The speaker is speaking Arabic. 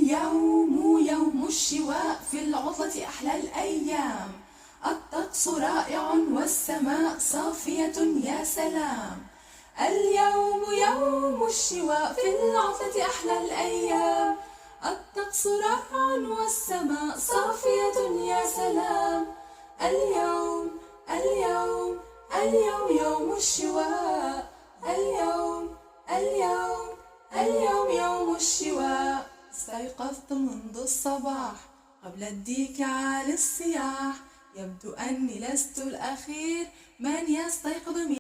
اليوم يوم الشواء، في العطلة أحلى الأيام، الطقس رائع والسماء صافية يا سلام. اليوم يوم الشواء، في العطلة أحلى الأيام، الطقس رائع والسماء صافية يا سلام. اليوم اليوم اليوم يوم الشواء، اليوم يوم الشواء. استيقظت منذ الصباح قبل الديك عالي الصياح، يبدو أني لست الأخير من يستيقظ